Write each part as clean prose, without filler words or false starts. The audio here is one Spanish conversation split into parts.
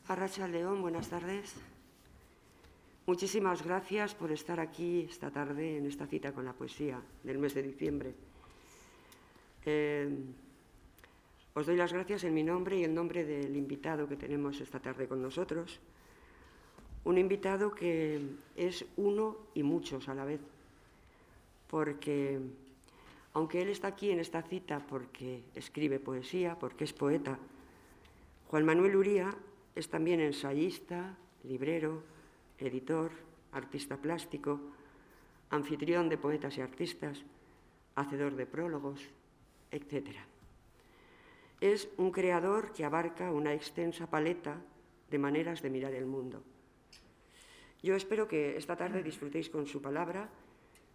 Arratsalde-on, buenas tardes. Muchísimas gracias por estar aquí esta tarde en esta cita con la poesía del mes de diciembre. Os doy las gracias en mi nombre y en nombre del invitado que tenemos esta tarde con nosotros. Un invitado que es uno y muchos a la vez, porque aunque él está aquí en esta cita porque escribe poesía, porque es poeta, Juan Manuel Uría es también ensayista, librero, editor, artista plástico, anfitrión de poetas y artistas, hacedor de prólogos, etc. Es un creador que abarca una extensa paleta de maneras de mirar el mundo. Yo espero que esta tarde disfrutéis con su palabra,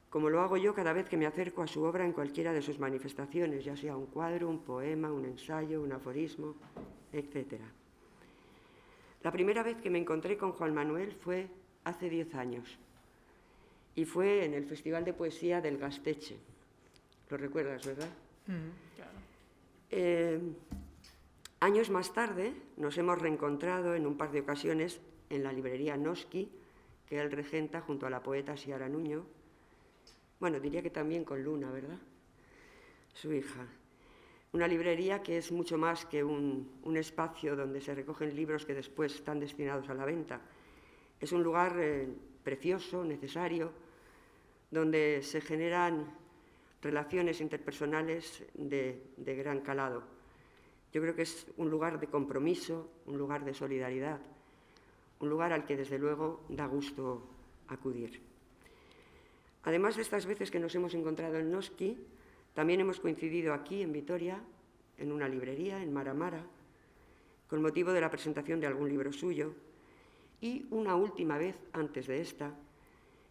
como lo hago yo cada vez que me acerco a su obra en cualquiera de sus manifestaciones, ya sea un cuadro, un poema, un ensayo, un aforismo, etc. La primera vez que me encontré con Juan Manuel fue hace 10 años y fue en el Festival de Poesía del Gasteche. ¿Lo recuerdas, verdad? Claro. Años más tarde nos hemos reencontrado en un par de ocasiones en la librería Noski, que él regenta junto a la poeta Siara Nuño. Bueno, diría que también con Luna, ¿verdad? Su hija. Una librería que es mucho más que un espacio donde se recogen libros que después están destinados a la venta. Es un lugar precioso, necesario, donde se generan relaciones interpersonales de gran calado. Yo creo que es un lugar de compromiso, un lugar de solidaridad, un lugar al que desde luego da gusto acudir. Además de estas veces que nos hemos encontrado en Noski, también hemos coincidido aquí en Vitoria, en una librería, en Mara, con motivo de la presentación de algún libro suyo, y una última vez antes de esta,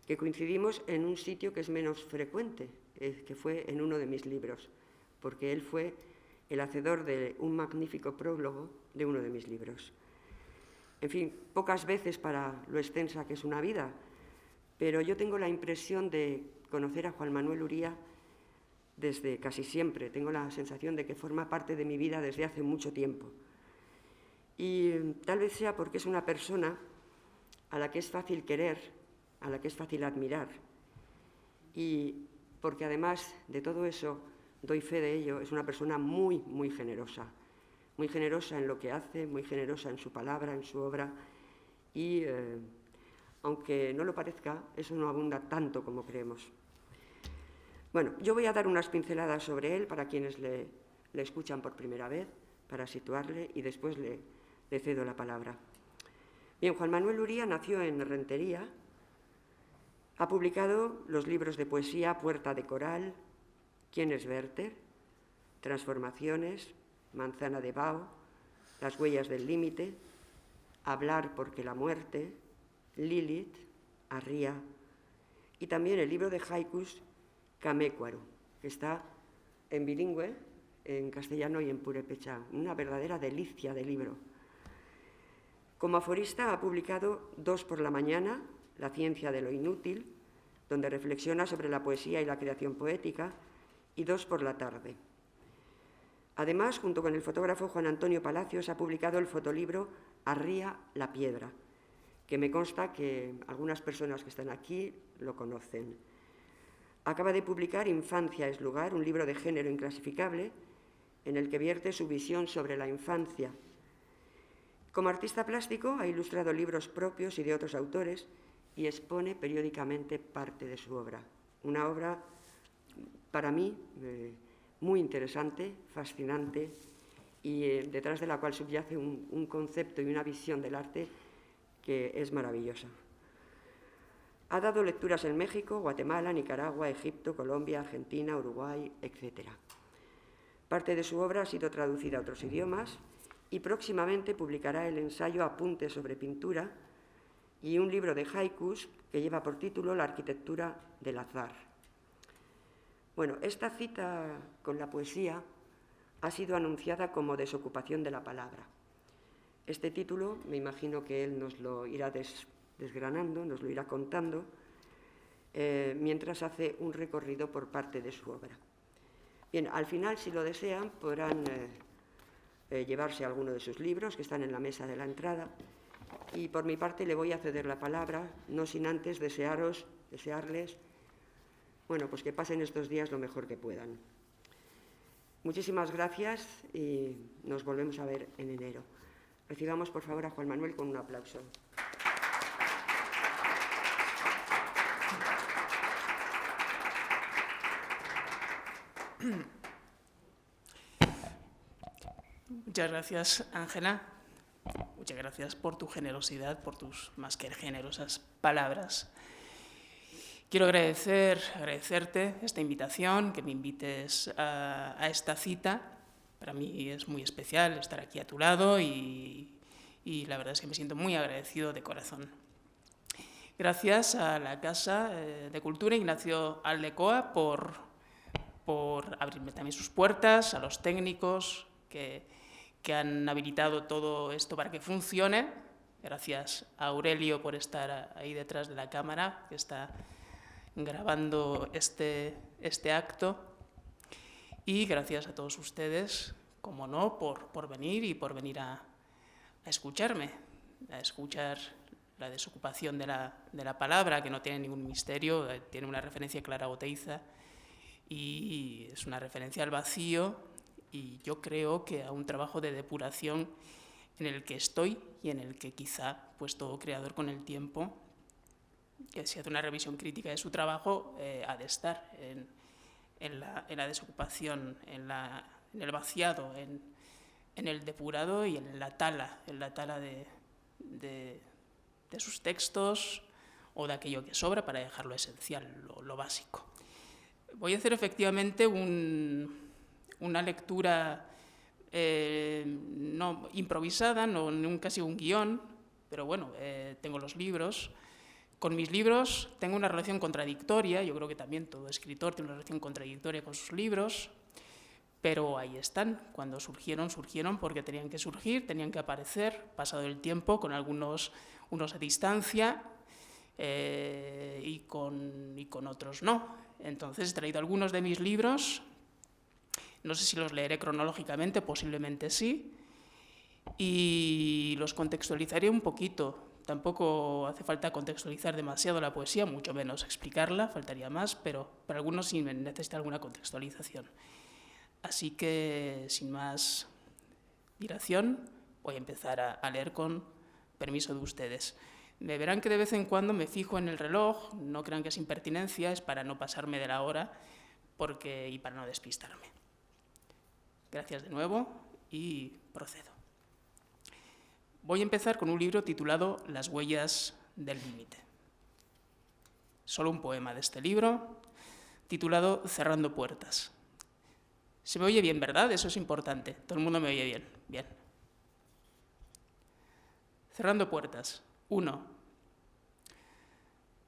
que coincidimos en un sitio que es menos frecuente, que fue en uno de mis libros, porque él fue el hacedor de un magnífico prólogo de uno de mis libros. En fin, pocas veces para lo extensa que es una vida, pero yo tengo la impresión de conocer a Juan Manuel Uría desde casi siempre. Tengo la sensación de que forma parte de mi vida desde hace mucho tiempo. Y tal vez sea porque es una persona a la que es fácil querer, a la que es fácil admirar. Y porque además de todo eso, doy fe de ello, es una persona muy, muy generosa en lo que hace, muy generosa en su palabra, en su obra. Y aunque no lo parezca, eso no abunda tanto como creemos. Bueno, yo voy a dar unas pinceladas sobre él para quienes le escuchan por primera vez, para situarle, y después le cedo la palabra. Bien, Juan Manuel Uría nació en Rentería, ha publicado los libros de poesía Puerta de Coral, ¿Quién es Werther?, Transformaciones, Manzana de Bao, Las huellas del límite, Hablar porque la muerte, Lilith, Arría, y también el libro de haikus Kamécuaro, que está en bilingüe, en castellano y en purépecha, una verdadera delicia de libro. Como aforista ha publicado Dos por la mañana, La ciencia de lo inútil, donde reflexiona sobre la poesía y la creación poética, y Dos por la tarde. Además, junto con el fotógrafo Juan Antonio Palacios, ha publicado el fotolibro Arría la piedra, que me consta que algunas personas que están aquí lo conocen. Acaba de publicar Infancia es lugar, un libro de género inclasificable, en el que vierte su visión sobre la infancia. Como artista plástico ha ilustrado libros propios y de otros autores y expone periódicamente parte de su obra. Una obra, para mí, muy interesante, fascinante, y detrás de la cual subyace un concepto y una visión del arte que es maravillosa. Ha dado lecturas en México, Guatemala, Nicaragua, Egipto, Colombia, Argentina, Uruguay, etc. Parte de su obra ha sido traducida a otros idiomas y próximamente publicará el ensayo Apuntes sobre pintura y un libro de haikus que lleva por título La arquitectura del azar. Bueno, esta cita con la poesía ha sido anunciada como Desocupación de la palabra. Este título, me imagino que él nos lo irá desgranando, nos lo irá contando, mientras hace un recorrido por parte de su obra. Bien, al final, si lo desean, podrán llevarse alguno de sus libros, que están en la mesa de la entrada. Y por mi parte le voy a ceder la palabra, no sin antes desearles, bueno, pues que pasen estos días lo mejor que puedan. Muchísimas gracias y nos volvemos a ver en enero. Recibamos, por favor, a Juan Manuel con un aplauso. Muchas gracias, Ángela. Muchas gracias por tu generosidad, por tus más que generosas palabras. Quiero agradecerte esta invitación, que me invites a esta cita. Para mí es muy especial estar aquí a tu lado y la verdad es que me siento muy agradecido de corazón. Gracias a la Casa de Cultura Ignacio Aldecoa por abrirme también sus puertas, a los técnicos que han habilitado todo esto para que funcione. Gracias a Aurelio por estar ahí detrás de la cámara, que está grabando este acto. Y gracias a todos ustedes, como no, por venir y por venir a escucharme, a escuchar la desocupación de la palabra, que no tiene ningún misterio, tiene una referencia clara a Oteiza y es una referencia al vacío, y yo creo que a un trabajo de depuración en el que estoy y en el que quizá pues todo creador con el tiempo, que si hace una revisión crítica de su trabajo, ha de estar en la desocupación, en el vaciado, en el depurado y en la tala de sus textos o de aquello que sobra para dejar lo esencial, lo básico. Voy a hacer efectivamente una lectura no improvisada, nunca ha sido un guión, pero bueno, tengo los libros. Con mis libros tengo una relación contradictoria, yo creo que también todo escritor tiene una relación contradictoria con sus libros, pero ahí están. Cuando surgieron porque tenían que surgir, tenían que aparecer, pasado el tiempo, con unos a distancia y con otros no. Entonces he traído algunos de mis libros. No sé si los leeré cronológicamente, posiblemente sí, y los contextualizaré un poquito. Tampoco hace falta contextualizar demasiado la poesía, mucho menos explicarla, faltaría más, pero para algunos sí necesita alguna contextualización. Así que, sin más dilación, voy a empezar a leer con permiso de ustedes. Me verán que de vez en cuando me fijo en el reloj, no crean que es impertinencia, es para no pasarme de la hora y para no despistarme. Gracias de nuevo y procedo. Voy a empezar con un libro titulado Las huellas del límite. Solo un poema de este libro, titulado Cerrando puertas. Se me oye bien, ¿verdad? Eso es importante. Todo el mundo me oye bien. Bien. Cerrando puertas. 1.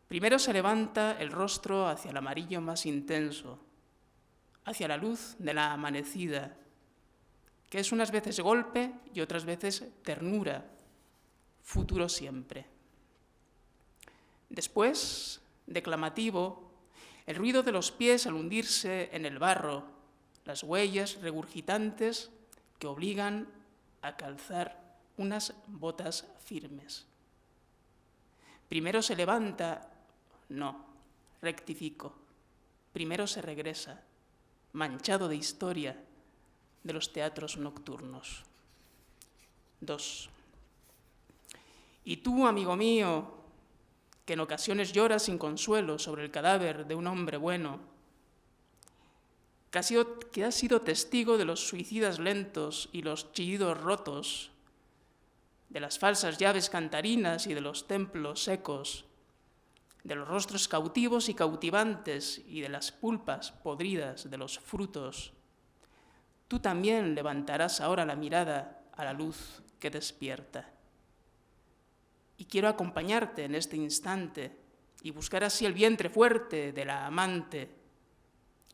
Primero se levanta el rostro hacia el amarillo más intenso, hacia la luz de la amanecida, que es unas veces golpe y otras veces ternura, futuro siempre. Después, declamativo, el ruido de los pies al hundirse en el barro, las huellas regurgitantes que obligan a calzar unas botas firmes. Primero se levanta, no, rectifico, primero se regresa, manchado de historia, de los teatros nocturnos. 2. Y tú, amigo mío, que en ocasiones lloras sin consuelo sobre el cadáver de un hombre bueno, que has sido testigo de los suicidas lentos y los chillidos rotos, de las falsas llaves cantarinas y de los templos secos, de los rostros cautivos y cautivantes y de las pulpas podridas de los frutos, tú también levantarás ahora la mirada a la luz que despierta. Y quiero acompañarte en este instante y buscar así el vientre fuerte de la amante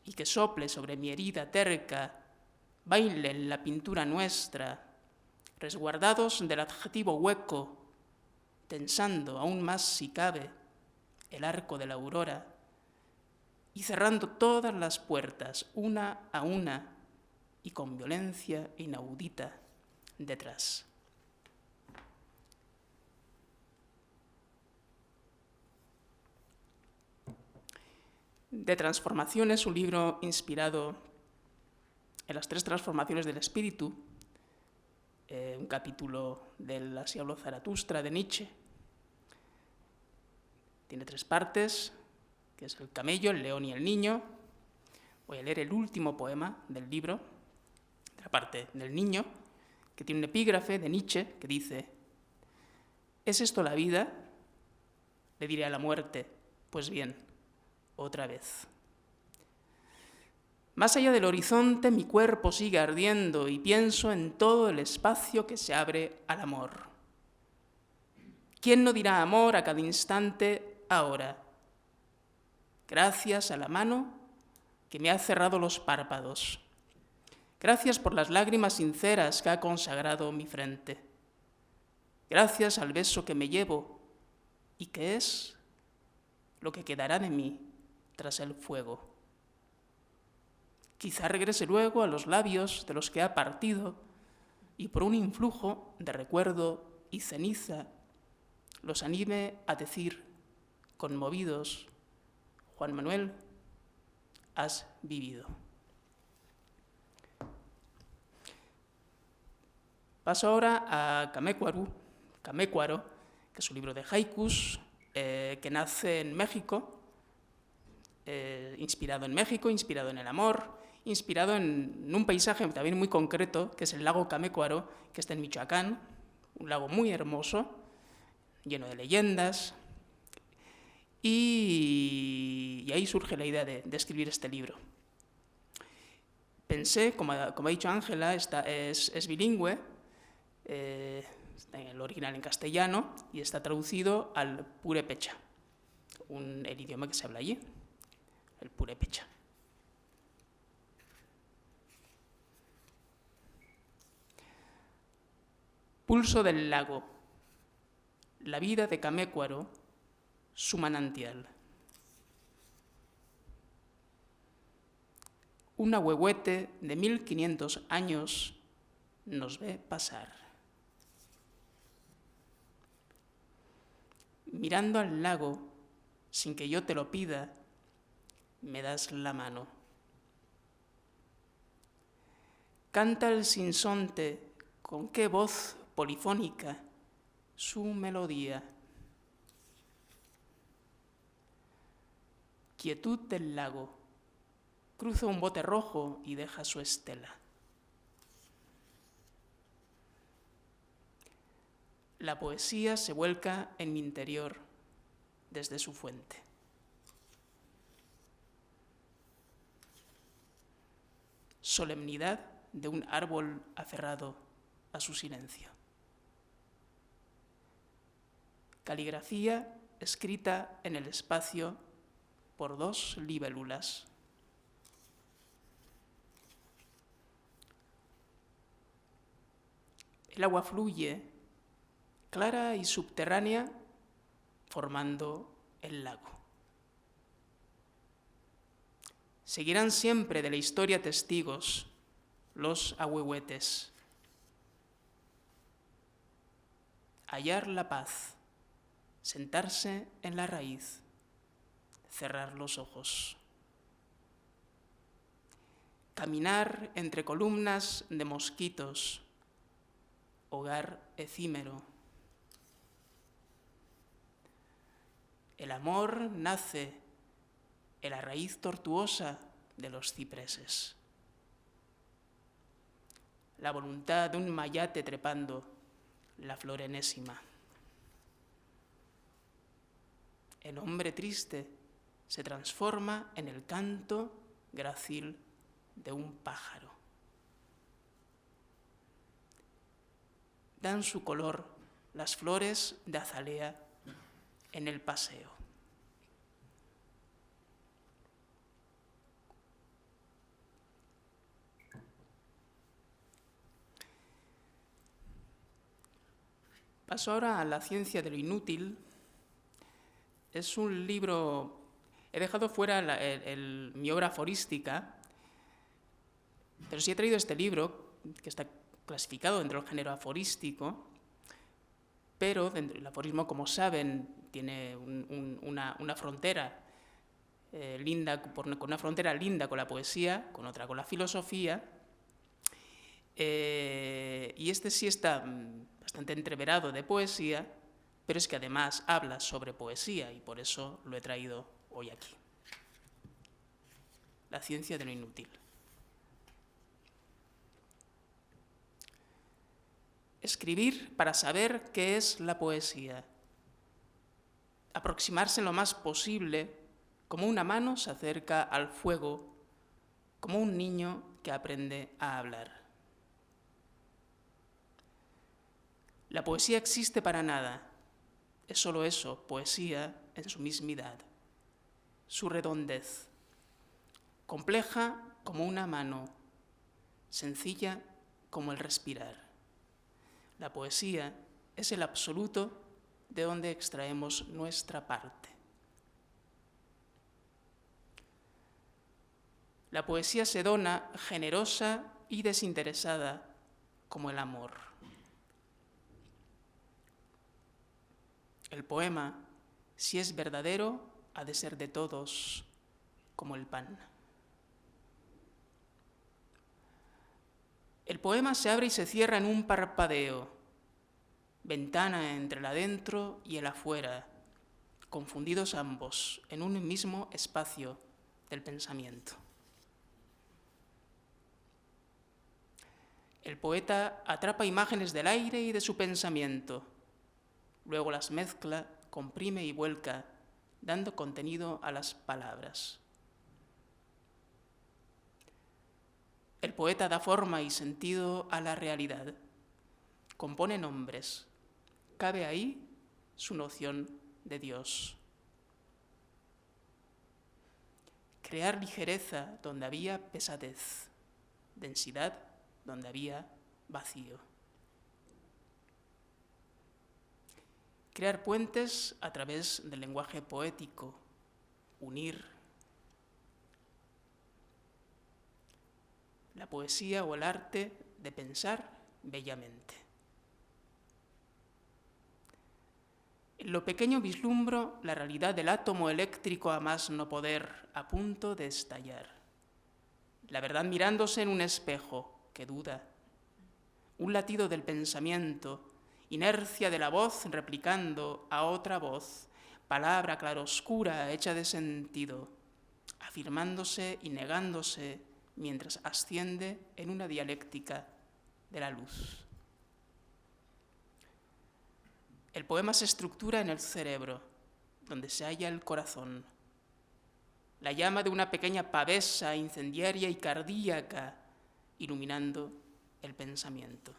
y que sople sobre mi herida terca, baile en la pintura nuestra, resguardados del adjetivo hueco, tensando aún más si cabe el arco de la aurora y cerrando todas las puertas una a una y con violencia inaudita detrás. De Transformación es un libro inspirado en las 3 transformaciones del espíritu, un capítulo del Así habló Zaratustra de Nietzsche. Tiene 3 partes, que es el camello, el león y el niño. Voy a leer el último poema del libro, de la parte del niño, que tiene un epígrafe de Nietzsche que dice: ¿es esto la vida? Le diré a la muerte, pues bien, otra vez. Más allá del horizonte mi cuerpo sigue ardiendo y pienso en todo el espacio que se abre al amor. ¿Quién no dirá amor a cada instante ahora? Gracias a la mano que me ha cerrado los párpados. Gracias por las lágrimas sinceras que ha consagrado mi frente. Gracias al beso que me llevo y que es lo que quedará de mí tras el fuego. Quizá regrese luego a los labios de los que ha partido y por un influjo de recuerdo y ceniza los anime a decir, conmovidos: Juan Manuel, has vivido. Paso ahora a Camécuaro, que es un libro de haikus que nace en México, inspirado en México, inspirado en el amor, inspirado en un paisaje también muy concreto, que es el lago Camécuaro, que está en Michoacán, un lago muy hermoso, lleno de leyendas, y ahí surge la idea de escribir este libro. Pensé, como ha dicho Ángela, es bilingüe, está en el original en castellano y está traducido al purépecha, el idioma que se habla allí, el purépecha. Pulso del lago, la vida de Camécuaro, su manantial. Un ahuehuete de 1500 años nos ve pasar. Mirando al lago, sin que yo te lo pida, me das la mano. Canta el sinsonte con qué voz polifónica su melodía. Quietud del lago, cruza un bote rojo y deja su estela. La poesía se vuelca en mi interior desde su fuente. Solemnidad de un árbol aferrado a su silencio. Caligrafía escrita en el espacio por 2 libélulas. El agua fluye, clara y subterránea, formando el lago. Seguirán siempre de la historia testigos los ahuehuetes. Hallar la paz, sentarse en la raíz, cerrar los ojos. Caminar entre columnas de mosquitos, hogar efímero. El amor nace en la raíz tortuosa de los cipreses. La voluntad de un mayate trepando la flor enésima. El hombre triste se transforma en el canto grácil de un pájaro. Dan su color las flores de azalea en el paseo. Paso ahora a La ciencia de lo inútil. Es un libro, he dejado fuera mi obra aforística, pero sí he traído este libro, que está clasificado dentro del género aforístico, pero el aforismo, como saben, tiene una frontera linda, con una frontera linda con la poesía, con otra con la filosofía, y este sí está bastante entreverado de poesía, pero es que además habla sobre poesía y por eso lo he traído hoy aquí. La ciencia de lo inútil. Escribir para saber qué es la poesía. Aproximarse lo más posible, como una mano se acerca al fuego, como un niño que aprende a hablar. La poesía existe para nada. Es solo eso, poesía en su mismidad, su redondez. Compleja como una mano, sencilla como el respirar. La poesía es el absoluto de donde extraemos nuestra parte. La poesía se dona generosa y desinteresada como el amor. El poema, si es verdadero, ha de ser de todos como el pan. El poema se abre y se cierra en un parpadeo, ventana entre el adentro y el afuera, confundidos ambos en un mismo espacio del pensamiento. El poeta atrapa imágenes del aire y de su pensamiento, luego las mezcla, comprime y vuelca, dando contenido a las palabras. El poeta da forma y sentido a la realidad, compone nombres, cabe ahí su noción de Dios. Crear ligereza donde había pesadez, densidad donde había vacío. Crear puentes a través del lenguaje poético, unir. La poesía o el arte de pensar bellamente. En lo pequeño vislumbro la realidad del átomo eléctrico a más no poder, a punto de estallar. La verdad mirándose en un espejo que duda. Un latido del pensamiento, inercia de la voz replicando a otra voz, palabra claroscura hecha de sentido, afirmándose y negándose mientras asciende en una dialéctica de la luz. El poema se estructura en el cerebro, donde se halla el corazón. La llama de una pequeña pavesa incendiaria y cardíaca, iluminando el pensamiento.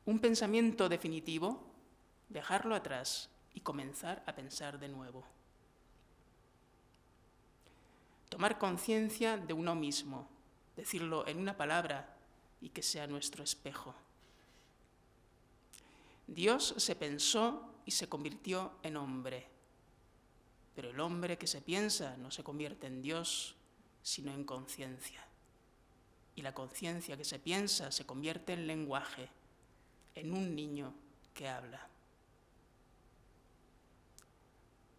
Un pensamiento definitivo, dejarlo atrás y comenzar a pensar de nuevo. Tomar conciencia de uno mismo, decirlo en una palabra y que sea nuestro espejo. Dios se pensó y se convirtió en hombre, pero el hombre que se piensa no se convierte en Dios, sino en conciencia. Y la conciencia que se piensa se convierte en lenguaje, en un niño que habla.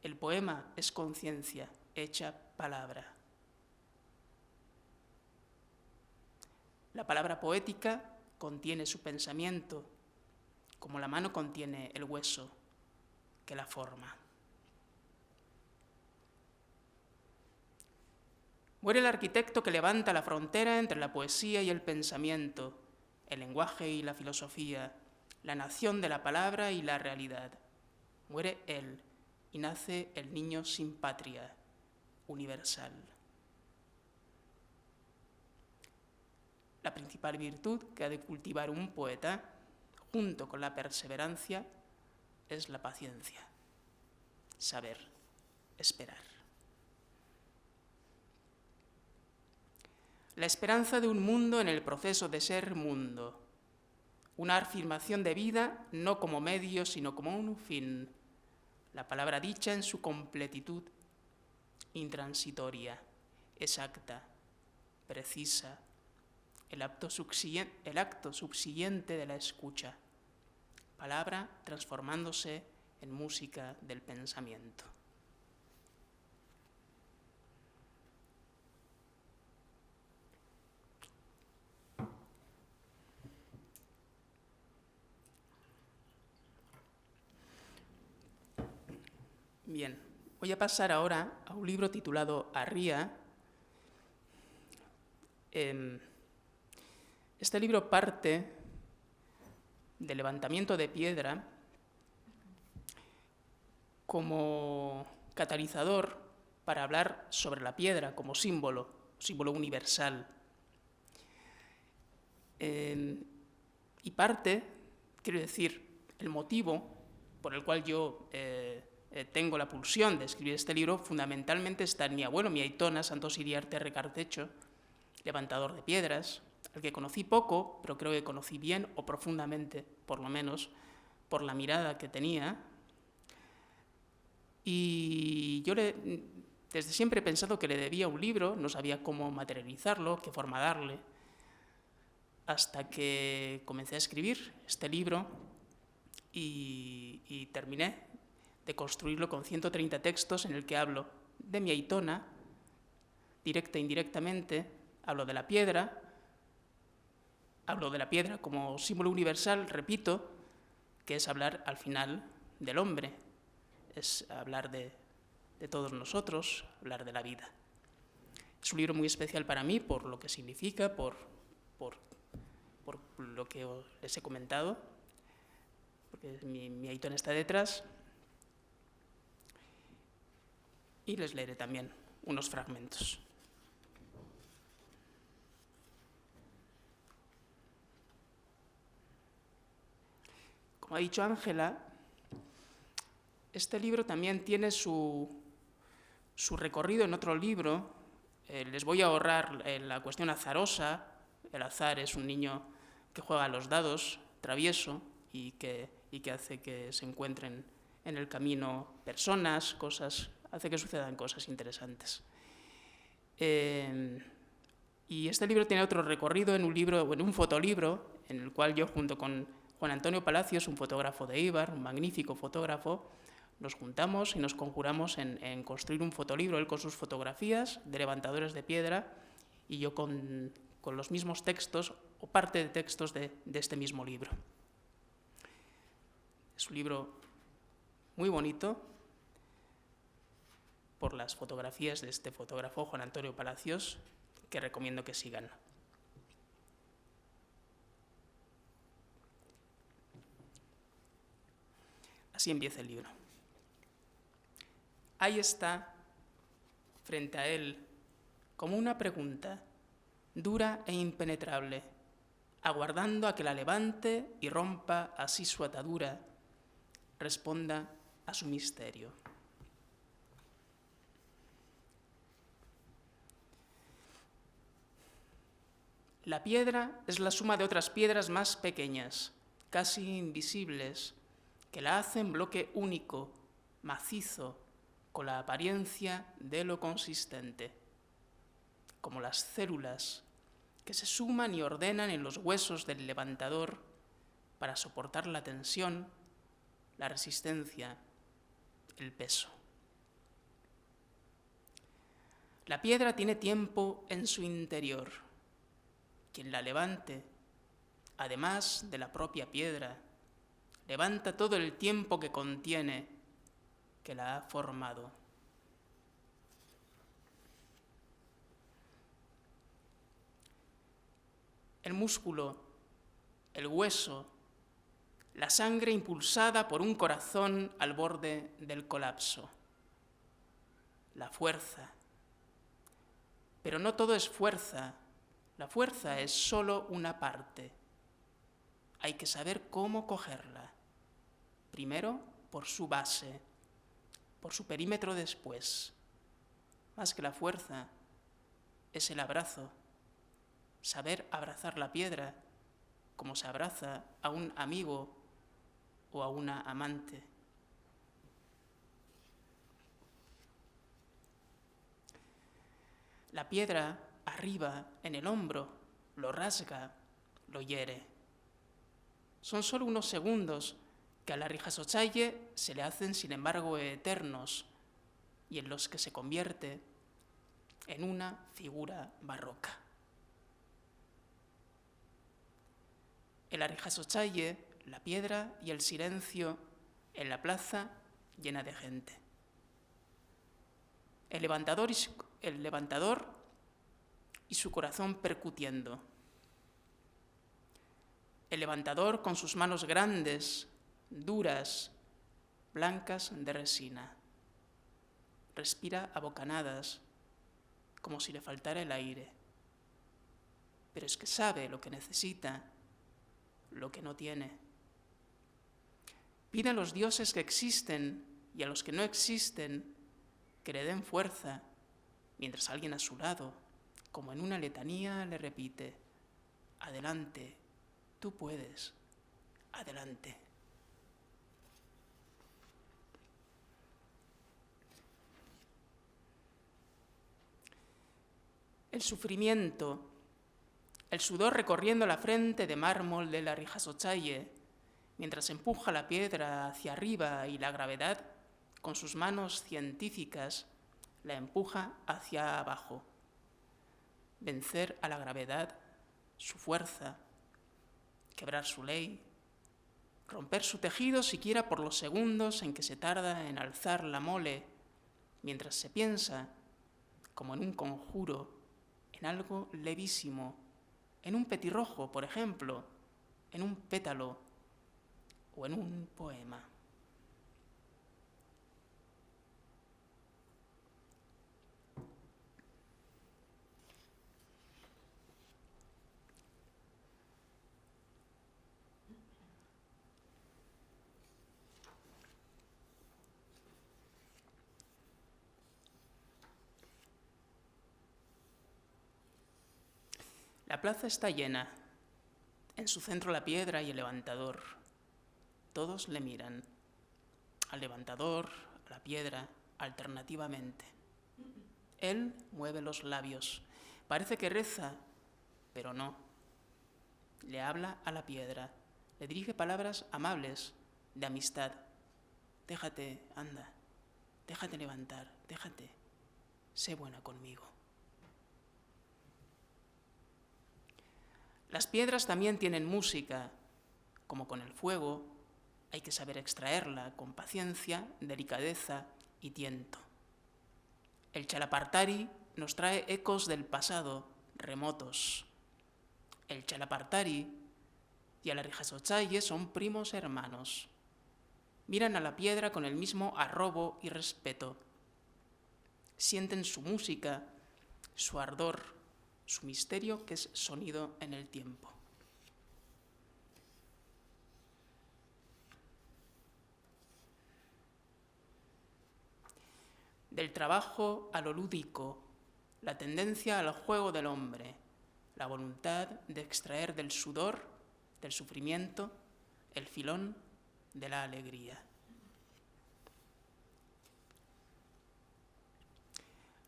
El poema es conciencia hecha palabra. La palabra poética contiene su pensamiento, como la mano contiene el hueso que la forma. Muere el arquitecto que levanta la frontera entre la poesía y el pensamiento, el lenguaje y la filosofía, la nación de la palabra y la realidad. Muere él y nace el niño sin patria, universal. La principal virtud que ha de cultivar un poeta, junto con la perseverancia, es la paciencia. Saber esperar. La esperanza de un mundo en el proceso de ser mundo. Una afirmación de vida no como medio, sino como un fin. La palabra dicha en su completitud, intransitoria, exacta, precisa, el acto subsiguiente de la escucha. Palabra transformándose en música del pensamiento. Bien, voy a pasar ahora a un libro titulado Arría. Este libro parte del levantamiento de piedra como catalizador para hablar sobre la piedra como símbolo universal. Y parte, quiero decir, el motivo por el cual yo tengo la pulsión de escribir este libro, fundamentalmente está en mi abuelo, mi aitona, Santos Iriarte Recartecho, levantador de piedras, al que conocí poco, pero creo que conocí bien o profundamente, por lo menos, por la mirada que tenía. Y yo desde siempre he pensado que le debía un libro, no sabía cómo materializarlo, qué forma darle, hasta que comencé a escribir este libro y terminé de construirlo con 130 textos en el que hablo de mi aitona, directa e indirectamente, hablo de la piedra como símbolo universal, repito, que es hablar al final del hombre, es hablar de todos nosotros, hablar de la vida. Es un libro muy especial para mí por lo que significa, por lo que les he comentado, porque mi aitona está detrás, y les leeré también unos fragmentos. Como ha dicho Ángela, este libro también tiene su recorrido en otro libro. Les voy a ahorrar la cuestión azarosa. El azar es un niño que juega a los dados, travieso, y que hace que se encuentren en el camino personas, cosas, hace que sucedan cosas interesantes. Y este libro tiene otro recorrido en un fotolibro, en el cual yo, junto con Juan Antonio Palacios, un fotógrafo de Eibar, un magnífico fotógrafo, nos juntamos y nos conjuramos en construir un fotolibro, él con sus fotografías de levantadores de piedra y yo con los mismos textos o parte de textos de este mismo libro. Es un libro muy bonito por las fotografías de este fotógrafo, Juan Antonio Palacios, que recomiendo que sigan. Así empieza el libro. Ahí está, frente a él, como una pregunta, dura e impenetrable, aguardando a que la levante y rompa así su atadura, responda a su misterio. La piedra es la suma de otras piedras más pequeñas, casi invisibles, que la hacen bloque único, macizo, con la apariencia de lo consistente, como las células que se suman y ordenan en los huesos del levantador para soportar la tensión, la resistencia, el peso. La piedra tiene tiempo en su interior. Quien la levante, además de la propia piedra, levanta todo el tiempo que contiene, que la ha formado. El músculo, el hueso, la sangre impulsada por un corazón al borde del colapso. La fuerza. Pero no todo es fuerza. La fuerza es solo una parte. Hay que saber cómo cogerla. Primero, por su base, por su perímetro después. Más que la fuerza, es el abrazo. Saber abrazar la piedra como se abraza a un amigo o a una amante. La piedra arriba, en el hombro, lo rasga, lo hiere. Son solo unos segundos que a la Rihasotsaye se le hacen, sin embargo, eternos, y en los que se convierte en una figura barroca. El Rihasotsaye, la piedra y el silencio en la plaza llena de gente. El levantador y su corazón percutiendo. El levantador con sus manos grandes, duras, blancas de resina. Respira a bocanadas, como si le faltara el aire. Pero es que sabe lo que necesita, lo que no tiene. Pide a los dioses que existen y a los que no existen que le den fuerza, mientras alguien a su lado, como en una letanía, le repite: adelante, tú puedes, adelante. El sufrimiento, el sudor recorriendo la frente de mármol de la Rihasotsaye, mientras empuja la piedra hacia arriba, y la gravedad, con sus manos científicas, la empuja hacia abajo. Vencer a la gravedad, su fuerza, quebrar su ley, romper su tejido siquiera por los segundos en que se tarda en alzar la mole, mientras se piensa, como en un conjuro, en algo levísimo, en un petirrojo, por ejemplo, en un pétalo o en un poema. La plaza está llena, en su centro la piedra y el levantador. Todos le miran, al levantador, a la piedra, alternativamente. Él mueve los labios, parece que reza, pero no. Le habla a la piedra, le dirige palabras amables, de amistad. Déjate, anda, déjate levantar, déjate, sé buena conmigo. Las piedras también tienen música, como con el fuego, hay que saber extraerla con paciencia, delicadeza y tiento. El Chalapartari nos trae ecos del pasado, remotos. El Chalapartari y la Rihasotsaye son primos hermanos. Miran a la piedra con el mismo arrobo y respeto. Sienten su música, su ardor, su misterio, que es sonido en el tiempo. Del trabajo a lo lúdico, la tendencia al juego del hombre, la voluntad de extraer del sudor, del sufrimiento, el filón de la alegría.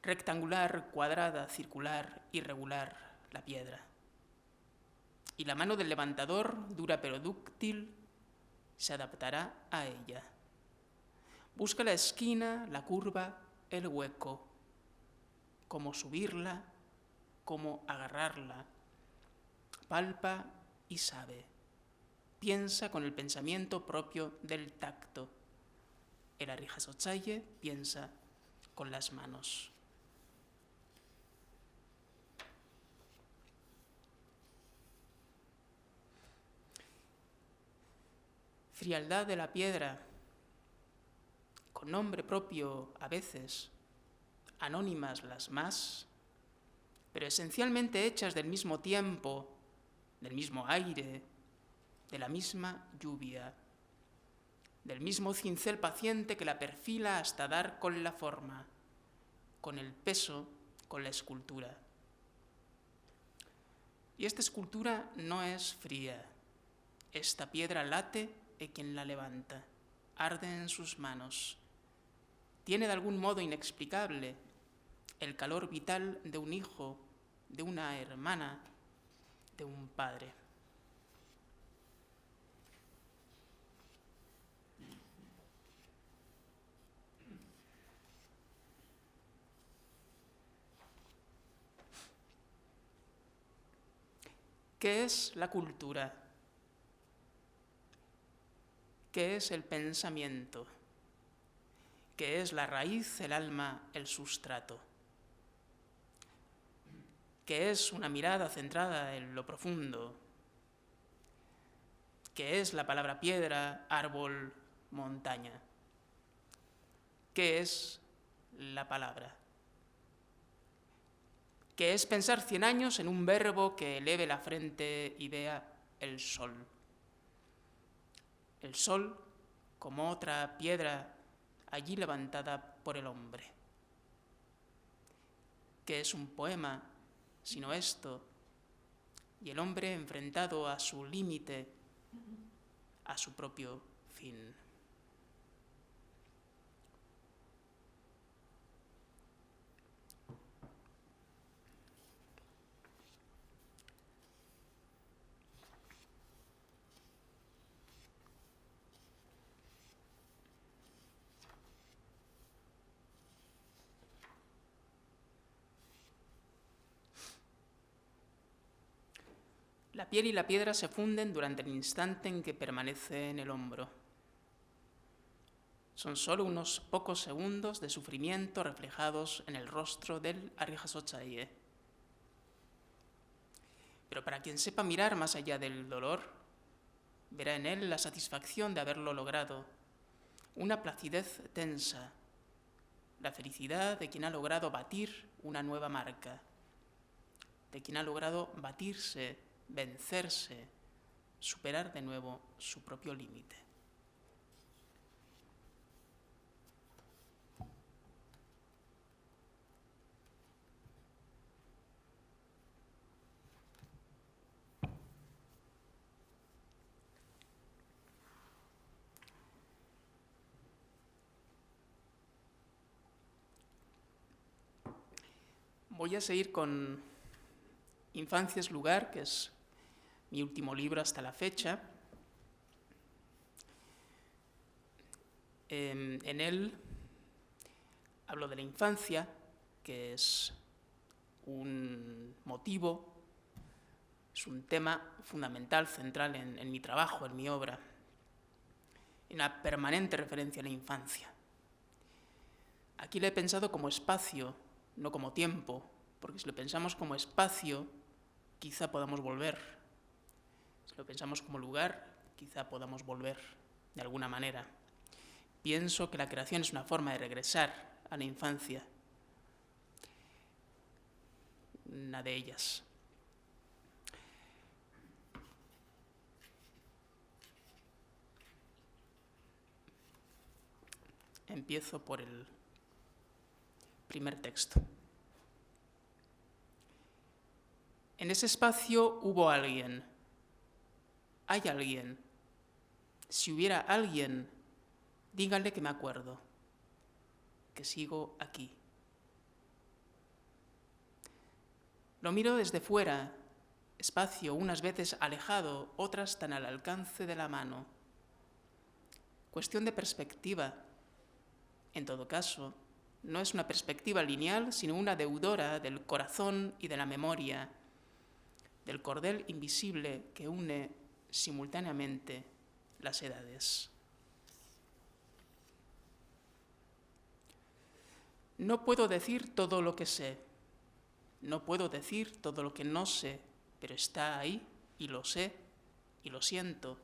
Rectangular, cuadrada, circular, irregular, la piedra. Y la mano del levantador, dura pero dúctil, se adaptará a ella. Busca la esquina, la curva, el hueco. Cómo subirla, cómo agarrarla. Palpa y sabe. Piensa con el pensamiento propio del tacto. El Rihasotsaye piensa con las manos. Frialdad de la piedra, con nombre propio a veces, anónimas las más, pero esencialmente hechas del mismo tiempo, del mismo aire, de la misma lluvia, del mismo cincel paciente que la perfila hasta dar con la forma, con el peso, con la escultura. Y esta escultura no es fría, esta piedra late y quien la levanta, arde en sus manos. Tiene de algún modo inexplicable el calor vital de un hijo, de una hermana, de un padre. ¿Qué es la cultura? ¿Qué es el pensamiento? ¿Qué es la raíz, el alma, el sustrato? ¿Qué es una mirada centrada en lo profundo? ¿Qué es la palabra piedra, árbol, montaña? ¿Qué es la palabra? ¿Qué es pensar 100 años en un verbo que eleve la frente y vea el sol? El sol como otra piedra allí levantada por el hombre. ¿Qué es un poema sino esto? Y el hombre enfrentado a su límite, a su propio fin. La piel y la piedra se funden durante el instante en que permanece en el hombro. Son solo unos pocos segundos de sufrimiento reflejados en el rostro del Arijasotsaye. Pero para quien sepa mirar más allá del dolor, verá en él la satisfacción de haberlo logrado, una placidez tensa, la felicidad de quien ha logrado batir una nueva marca, de quien ha logrado batirse, vencerse, superar de nuevo su propio límite. Voy a seguir con Infancia es lugar, que es mi último libro hasta la fecha. En él hablo de la infancia, que es un motivo, es un tema fundamental, central en mi trabajo, en mi obra. Una permanente referencia a la infancia. Aquí lo he pensado como espacio, no como tiempo, porque si lo pensamos como espacio, quizá podamos volver. Si lo pensamos como lugar, quizá podamos volver de alguna manera. Pienso que la creación es una forma de regresar a la infancia, una de ellas. Empiezo por el primer texto. En ese espacio hubo alguien. Hay alguien. Si hubiera alguien, díganle que me acuerdo, que sigo aquí. Lo miro desde fuera, espacio unas veces alejado, otras tan al alcance de la mano. Cuestión de perspectiva. En todo caso, no es una perspectiva lineal, sino una deudora del corazón y de la memoria, del cordel invisible que une simultáneamente las edades. No puedo decir todo lo que sé, no puedo decir todo lo que no sé, pero está ahí y lo sé y lo siento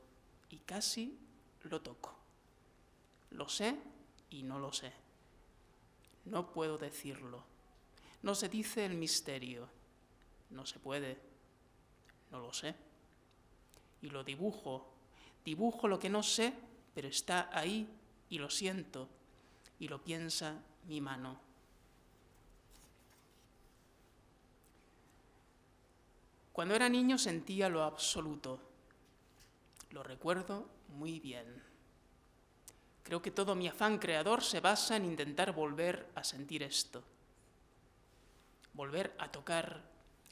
y casi lo toco. Lo sé y no lo sé. No puedo decirlo. No se dice el misterio. No se puede. No lo sé. Y lo dibujo. Dibujo lo que no sé, pero está ahí y lo siento. Y lo piensa mi mano. Cuando era niño sentía lo absoluto. Lo recuerdo muy bien. Creo que todo mi afán creador se basa en intentar volver a sentir esto. Volver a tocar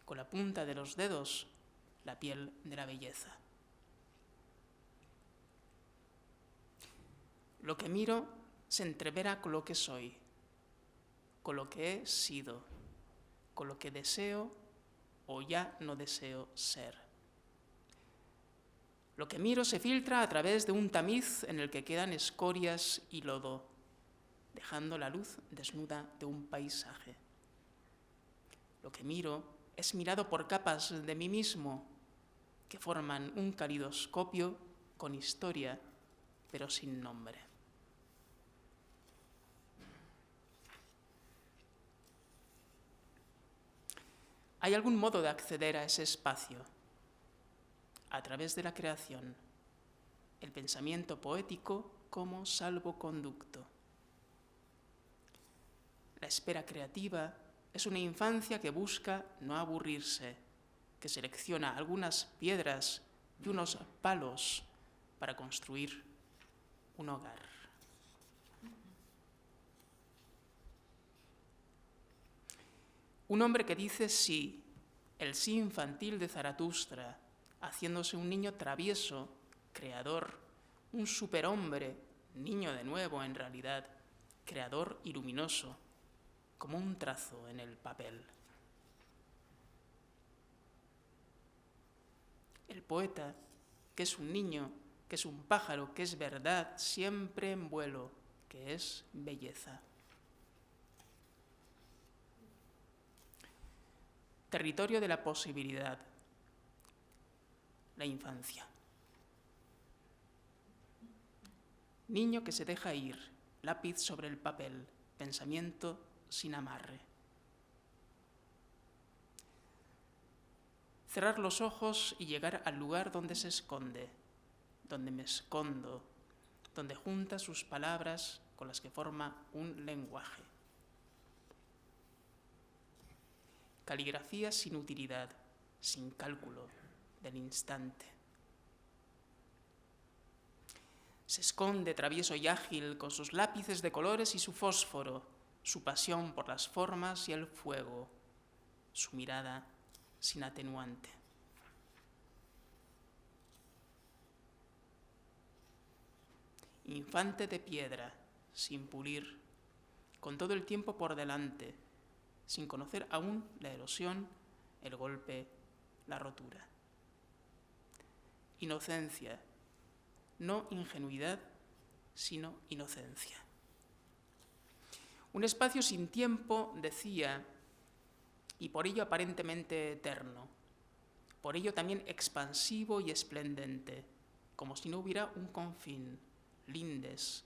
con la punta de los dedos la piel de la belleza. Lo que miro se entrevera con lo que soy, con lo que he sido, con lo que deseo o ya no deseo ser. Lo que miro se filtra a través de un tamiz en el que quedan escorias y lodo, dejando la luz desnuda de un paisaje. Lo que miro es mirado por capas de mí mismo que forman un calidoscopio con historia, pero sin nombre. ¿Hay algún modo de acceder a ese espacio? A través de la creación, el pensamiento poético como salvoconducto. La espera creativa es una infancia que busca no aburrirse, que selecciona algunas piedras y unos palos para construir un hogar. Un hombre que dice sí, el sí infantil de Zaratustra, haciéndose un niño travieso, creador, un superhombre, niño de nuevo en realidad, creador y luminoso, como un trazo en el papel. El poeta, que es un niño, que es un pájaro, que es verdad, siempre en vuelo, que es belleza. Territorio de la posibilidad, la infancia. Niño que se deja ir, lápiz sobre el papel, pensamiento sin amarre. Cerrar los ojos y llegar al lugar donde se esconde, donde me escondo, donde junta sus palabras con las que forma un lenguaje. Caligrafía sin utilidad, sin cálculo, del instante. Se esconde travieso y ágil con sus lápices de colores y su fósforo, su pasión por las formas y el fuego, su mirada sin atenuante. Infante de piedra, sin pulir, con todo el tiempo por delante, sin conocer aún la erosión, el golpe, la rotura. Inocencia, no ingenuidad, sino inocencia. Un espacio sin tiempo, decía, y por ello aparentemente eterno, por ello también expansivo y esplendente, como si no hubiera un confín, lindes,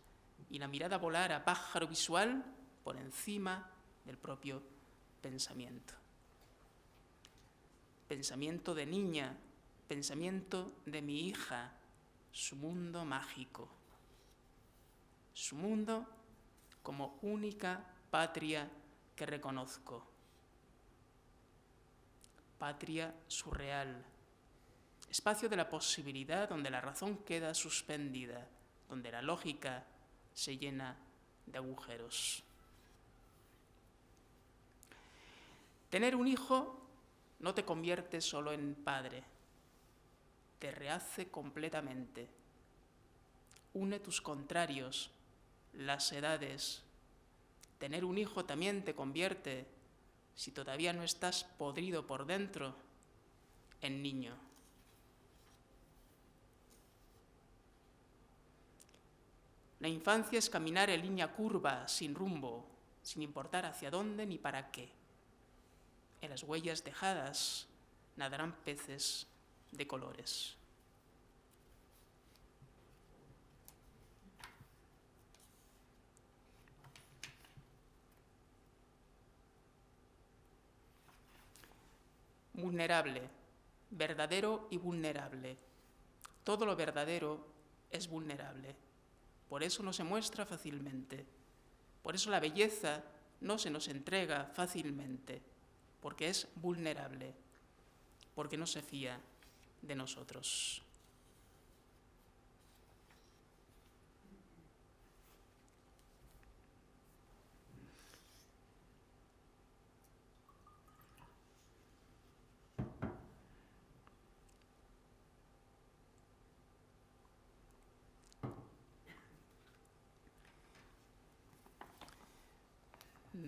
y la mirada volara pájaro visual por encima del propio pensamiento. Pensamiento de niña, pensamiento de mi hija, su mundo mágico, su mundo como única patria que reconozco, patria surreal, espacio de la posibilidad donde la razón queda suspendida, donde la lógica se llena de agujeros. Tener un hijo no te convierte solo en padre, te rehace completamente. Une tus contrarios, las edades. Tener un hijo también te convierte, si todavía no estás podrido por dentro, en niño. La infancia es caminar en línea curva, sin rumbo, sin importar hacia dónde ni para qué. En las huellas dejadas nadarán peces de colores. Vulnerable, verdadero y vulnerable. Todo lo verdadero es vulnerable. Por eso no se muestra fácilmente. Por eso la belleza no se nos entrega fácilmente, porque es vulnerable, porque no se fía de nosotros.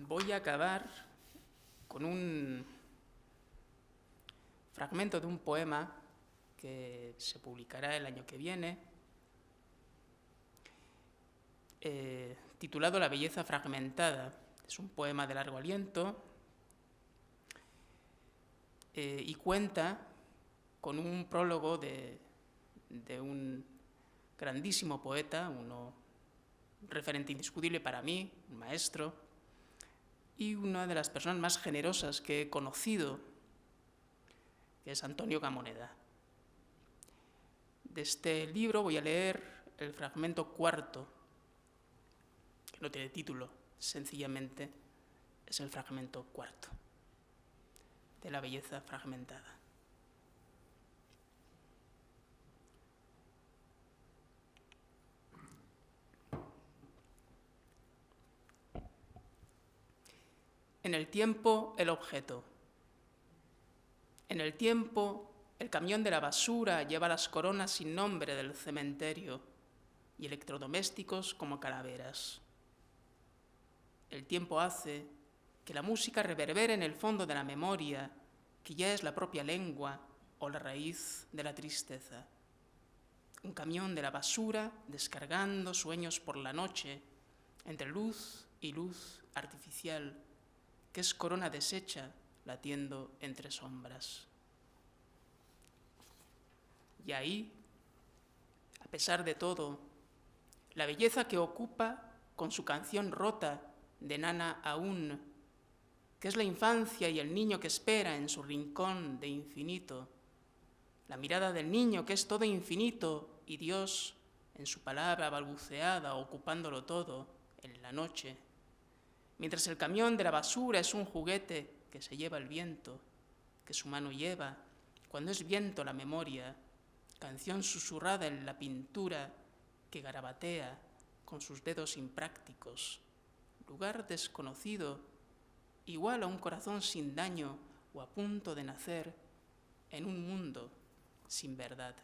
Voy a acabar con un fragmento de un poema que se publicará el año que viene, titulado La belleza fragmentada. Es un poema de largo aliento y cuenta con un prólogo de un grandísimo poeta, un referente indiscutible para mí, un maestro, y una de las personas más generosas que he conocido, que es Antonio Gamoneda. De este libro voy a leer el fragmento cuarto, que no tiene título, sencillamente es el fragmento cuarto de La belleza fragmentada. En el tiempo, el objeto. En el tiempo, el camión de la basura lleva las coronas sin nombre del cementerio y electrodomésticos como calaveras. El tiempo hace que la música reverbere en el fondo de la memoria, que ya es la propia lengua o la raíz de la tristeza. Un camión de la basura descargando sueños por la noche, entre luz y luz artificial, que es corona deshecha latiendo entre sombras. Y ahí, a pesar de todo, la belleza que ocupa con su canción rota de Nana Aún, que es la infancia y el niño que espera en su rincón de infinito, la mirada del niño que es todo infinito y Dios en su palabra balbuceada ocupándolo todo en la noche, mientras el camión de la basura es un juguete que se lleva el viento, que su mano lleva, cuando es viento la memoria, canción susurrada en la pintura que garabatea con sus dedos imprácticos, lugar desconocido, igual a un corazón sin daño o a punto de nacer en un mundo sin verdad.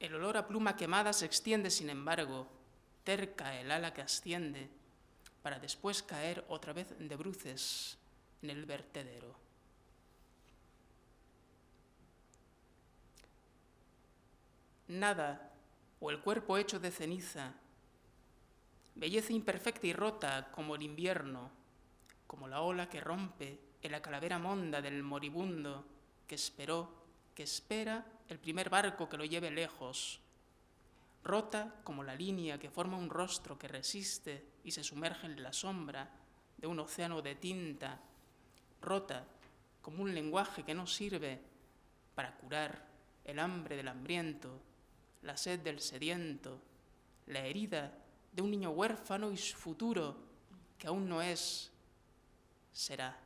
El olor a pluma quemada se extiende, sin embargo, terca el ala que asciende, para después caer otra vez de bruces en el vertedero. Nada, o el cuerpo hecho de ceniza, belleza imperfecta y rota como el invierno, como la ola que rompe en la calavera monda del moribundo que esperó, que espera el primer barco que lo lleve lejos, rota como la línea que forma un rostro que resiste y se sumerge en la sombra de un océano de tinta, rota como un lenguaje que no sirve para curar el hambre del hambriento, la sed del sediento, la herida de un niño huérfano y su futuro que aún no es, será.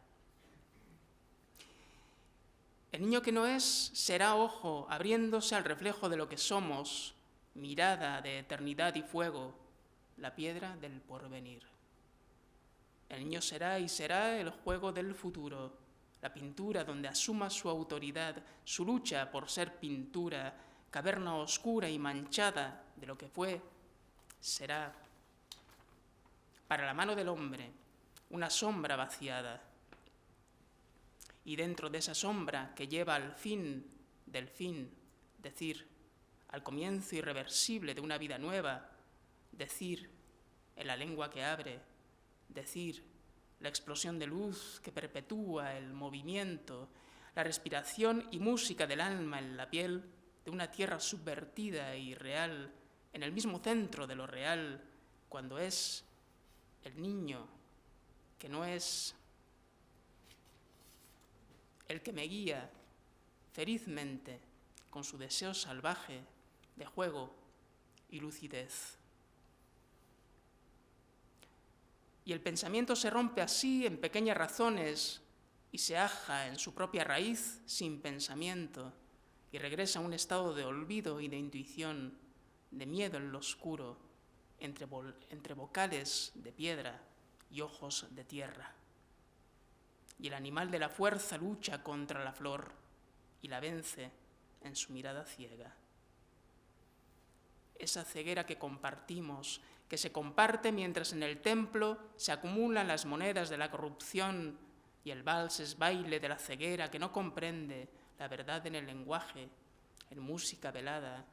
El niño que no es será ojo abriéndose al reflejo de lo que somos, mirada de eternidad y fuego, la piedra del porvenir. El niño será y será el juego del futuro, la pintura donde asuma su autoridad, su lucha por ser pintura, caverna oscura y manchada de lo que fue, será. Para la mano del hombre, una sombra vaciada. Y dentro de esa sombra que lleva al fin del fin, decir, al comienzo irreversible de una vida nueva, decir, en la lengua que abre, decir, la explosión de luz que perpetúa el movimiento, la respiración y música del alma en la piel de una tierra subvertida e irreal, en el mismo centro de lo real, cuando es el niño que no es el que me guía ferizmente con su deseo salvaje de juego y lucidez. Y el pensamiento se rompe así en pequeñas razones y se aja en su propia raíz sin pensamiento y regresa a un estado de olvido y de intuición, de miedo en lo oscuro, entre vocales de piedra y ojos de tierra. Y el animal de la fuerza lucha contra la flor y la vence en su mirada ciega. esa ceguera que compartimos, que se comparte mientras en el templo se acumulan las monedas de la corrupción y el vals es baile de la ceguera que no comprende la verdad en el lenguaje, en música velada,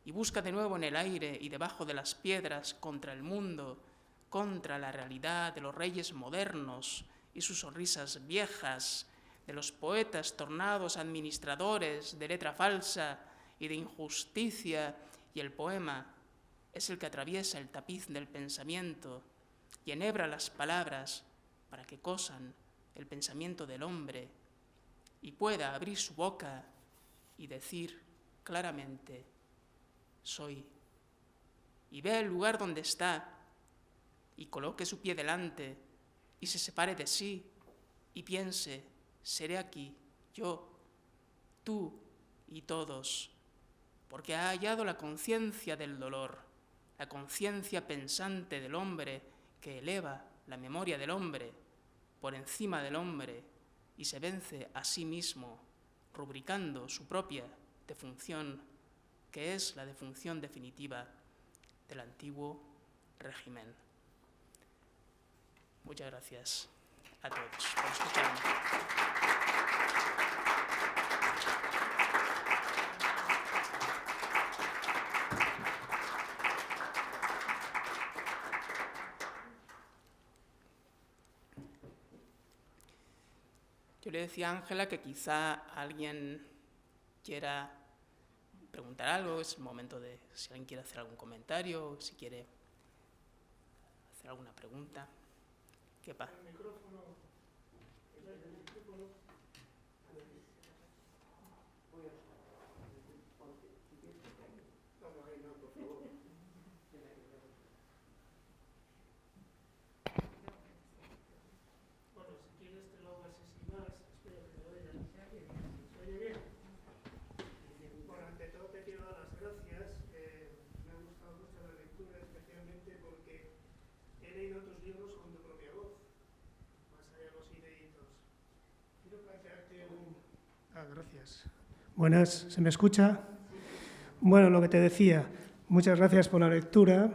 y busca de nuevo en el aire y debajo de las piedras contra el mundo, contra la realidad de los reyes modernos y sus sonrisas viejas, de los poetas tornados administradores de letra falsa y de injusticia, y el poema es el que atraviesa el tapiz del pensamiento y enhebra las palabras para que cosan el pensamiento del hombre y pueda abrir su boca y decir claramente: soy. Y vea el lugar donde está y coloque su pie delante y se separe de sí y piense: seré aquí, yo, tú y todos, porque ha hallado la conciencia del dolor, la conciencia pensante del hombre que eleva la memoria del hombre por encima del hombre y se vence a sí mismo, rubricando su propia defunción, que es la defunción definitiva del antiguo régimen. Muchas gracias a todos por escucharme. Yo le decía a Ángela que quizá alguien quiera preguntar algo, es el momento de si alguien quiere hacer algún comentario, si quiere hacer alguna pregunta. ¿Qué pasa? El micrófono. No, por favor. Bueno, si quieres te lo hagas así más. Espero que te oigan. ¿Se oye bien? Bueno, ante todo te quiero dar las gracias. Me ha gustado mucho la lectura, especialmente porque he leído tus libros con tu propia voz, más allá de los ideitos. Quiero plantearte un... gracias. Buenas, ¿se me escucha? Bueno, lo que te decía, muchas gracias por la lectura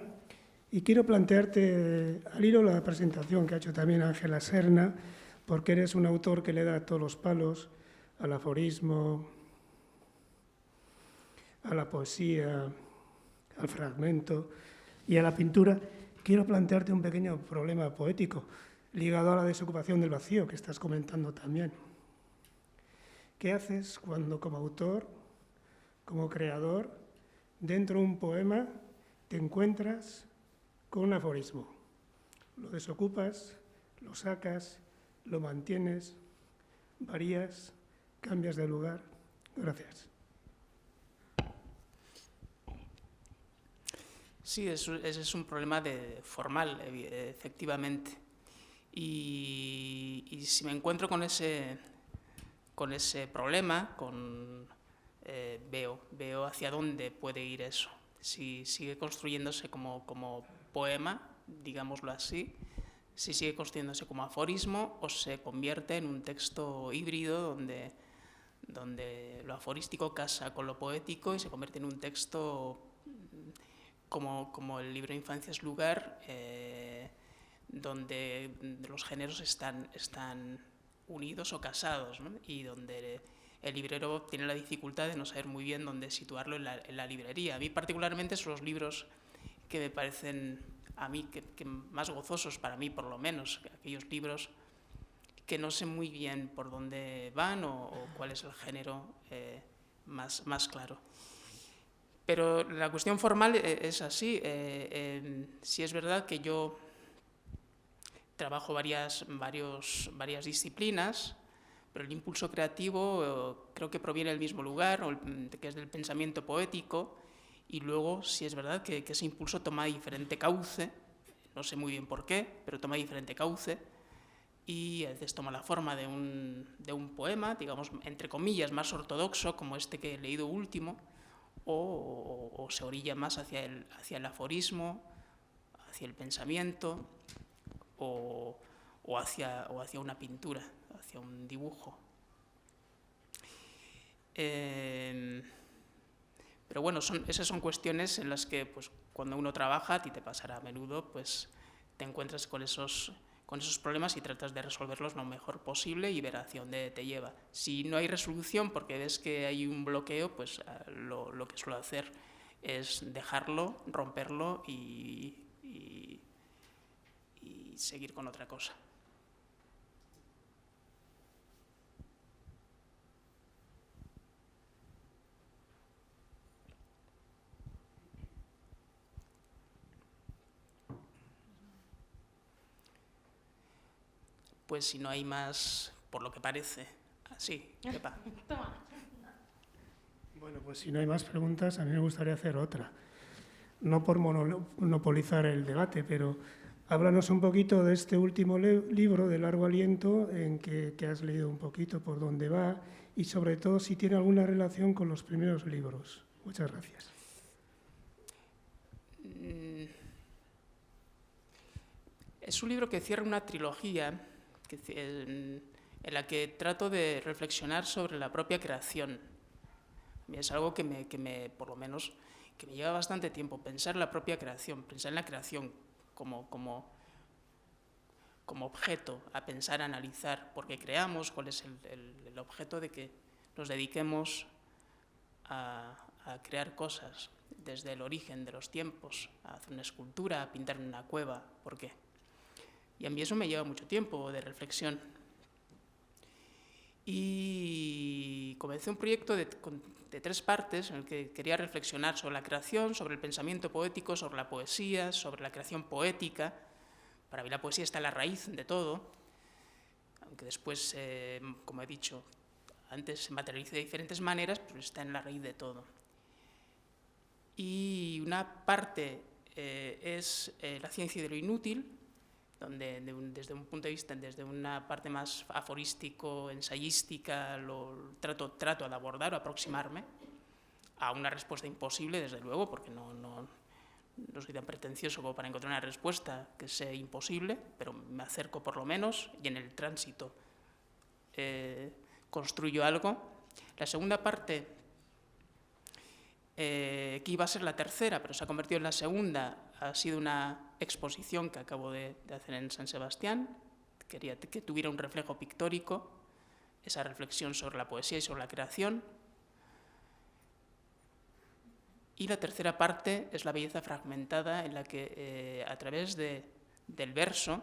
y quiero plantearte al hilo la presentación que ha hecho también Ángela Serna, porque eres un autor que le da todos los palos al aforismo, a la poesía, al fragmento y a la pintura. Quiero plantearte un pequeño problema poético ligado a la desocupación del vacío que estás comentando también. ¿Qué haces cuando como autor, como creador, dentro de un poema te encuentras con un aforismo? Lo desocupas, lo sacas, lo mantienes, varías, cambias de lugar. Gracias. Sí, ese es un problema formal, efectivamente. Y si me encuentro con ese problema, veo hacia dónde puede ir eso. Si sigue construyéndose como poema, digámoslo así, si sigue construyéndose como aforismo o se convierte en un texto híbrido donde lo aforístico casa con lo poético y se convierte en un texto como el libro Infancia es lugar, donde los géneros están unidos o casados, ¿no? Y donde el librero tiene la dificultad de no saber muy bien dónde situarlo en la librería. A mí particularmente son los libros que me parecen a mí que más gozosos, para mí por lo menos, aquellos libros que no sé muy bien por dónde van o cuál es el género más claro. Pero la cuestión formal es así. Sí es verdad que yo trabajo varias disciplinas, pero el impulso creativo creo que proviene del mismo lugar, que es del pensamiento poético, y luego sí es verdad que ese impulso toma diferente cauce, no sé muy bien por qué, pero toma diferente cauce, y a veces toma la forma de un poema, digamos, entre comillas, más ortodoxo, como este que he leído último, o se orilla más hacia el aforismo, hacia el pensamiento, o hacia una pintura, hacia un dibujo. Pero bueno, esas son cuestiones en las que pues, cuando uno trabaja, a ti te pasará a menudo, pues te encuentras con esos problemas y tratas de resolverlos lo mejor posible y ver hacia dónde te lleva. Si no hay resolución porque ves que hay un bloqueo, pues lo que suelo hacer es dejarlo, romperlo y seguir con otra cosa. Pues si no hay más, por lo que parece. Sí, Pepa. Bueno, pues si no hay más preguntas, a mí me gustaría hacer otra. No por monopolizar el debate, pero háblanos un poquito de este último libro de largo aliento en que has leído un poquito por dónde va y sobre todo si tiene alguna relación con los primeros libros. Muchas gracias. Es un libro que cierra una trilogía en la que trato de reflexionar sobre la propia creación. Es algo que por lo menos, que me lleva bastante tiempo, pensar en la propia creación, pensar en la creación como objeto, a pensar, a analizar, porque creamos, cuál es el objeto de que nos dediquemos a crear cosas, desde el origen de los tiempos, a hacer una escultura, a pintar en una cueva, ¿por qué? Y a mí eso me lleva mucho tiempo de reflexión. Y comencé un proyecto de 3 partes en el que quería reflexionar sobre la creación, sobre el pensamiento poético, sobre la poesía, sobre la creación poética. Para mí la poesía está en la raíz de todo, aunque después, como he dicho, antes se materializa de diferentes maneras, pero está en la raíz de todo. Y una parte es la ciencia de lo inútil, donde desde un punto de vista, desde una parte más aforístico, ensayística, trato de abordar o aproximarme a una respuesta imposible, desde luego, porque no soy tan pretencioso como para encontrar una respuesta que sea imposible, pero me acerco por lo menos y en el tránsito construyo algo. La segunda parte, que iba a ser la tercera, pero se ha convertido en la segunda, ha sido una exposición que acabo de hacer en San Sebastián. Quería que tuviera un reflejo pictórico, esa reflexión sobre la poesía y sobre la creación. Y la tercera parte es la belleza fragmentada, en la que a través del verso,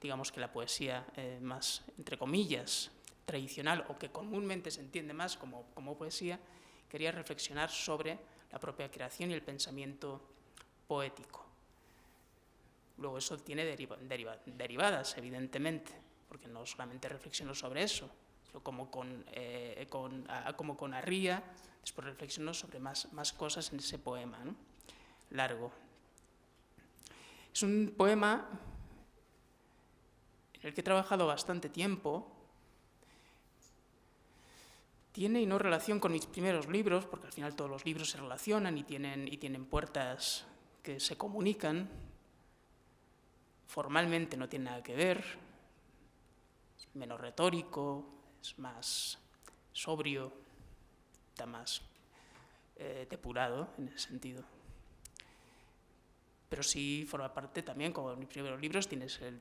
digamos que la poesía más, entre comillas, tradicional o que comúnmente se entiende más como poesía, quería reflexionar sobre la propia creación y el pensamiento poético. Luego eso tiene derivadas, evidentemente, porque no solamente reflexiono sobre eso, como con Arría, después reflexiono sobre más cosas en ese poema, ¿no? Largo. Es un poema en el que he trabajado bastante tiempo. Tiene y no relación con mis primeros libros, porque al final todos los libros se relacionan y tienen puertas que se comunican. Formalmente no tiene nada que ver, es menos retórico, es más sobrio, está más depurado en ese sentido. Pero sí forma parte también, como en mis primeros libros,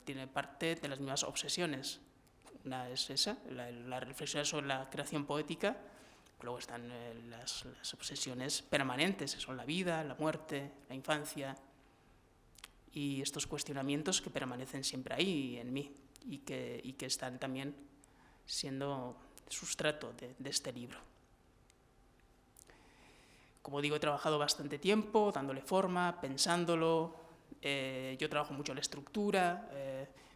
tiene parte de las mismas obsesiones. Una es esa, la reflexión sobre la creación poética, luego están las obsesiones permanentes, que son la vida, la muerte, la infancia, y estos cuestionamientos que permanecen siempre ahí en mí y que están también siendo sustrato de este libro. Como digo, he trabajado bastante tiempo dándole forma, pensándolo. Yo trabajo mucho la estructura,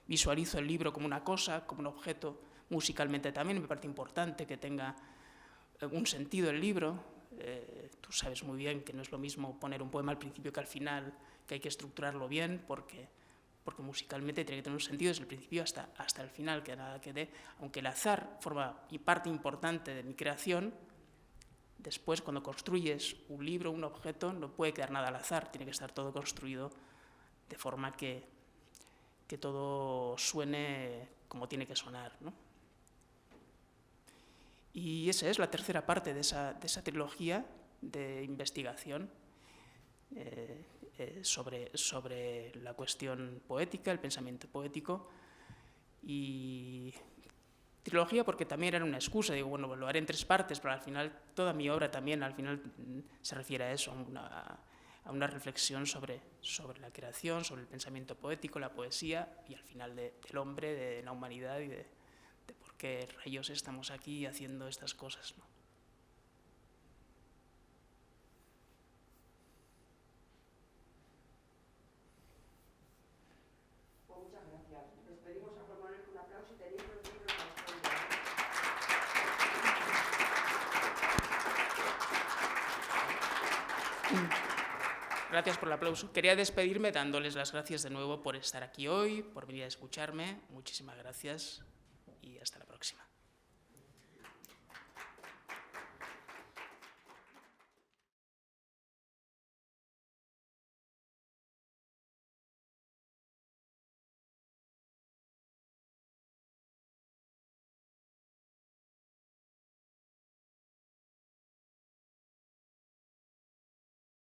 visualizo el libro como una cosa, como un objeto, musicalmente también. Me parece importante que tenga un sentido el libro. Tú sabes muy bien que no es lo mismo poner un poema al principio que al final, que hay que estructurarlo bien porque musicalmente tiene que tener un sentido desde el principio hasta el final, que nada quede. Aunque el azar forma parte importante de mi creación, después cuando construyes un libro, un objeto, no puede quedar nada al azar, tiene que estar todo construido de forma que todo suene como tiene que sonar, ¿no? Y esa es la tercera parte de esa trilogía, de investigación sobre la cuestión poética, el pensamiento poético, y trilogía porque también era una excusa. Digo, bueno, pues lo haré en 3 partes, pero al final toda mi obra también al final se refiere a eso, a una reflexión sobre la creación, sobre el pensamiento poético, la poesía y al final del hombre, de la humanidad y de por qué rayos estamos aquí haciendo estas cosas, ¿no? Pues muchas gracias. Nos pedimos a Juan Manuel un aplauso y tenéis los libros bastante. Gracias por el aplauso. Quería despedirme dándoles las gracias de nuevo por estar aquí hoy, por venir a escucharme. Muchísimas gracias y hasta la próxima.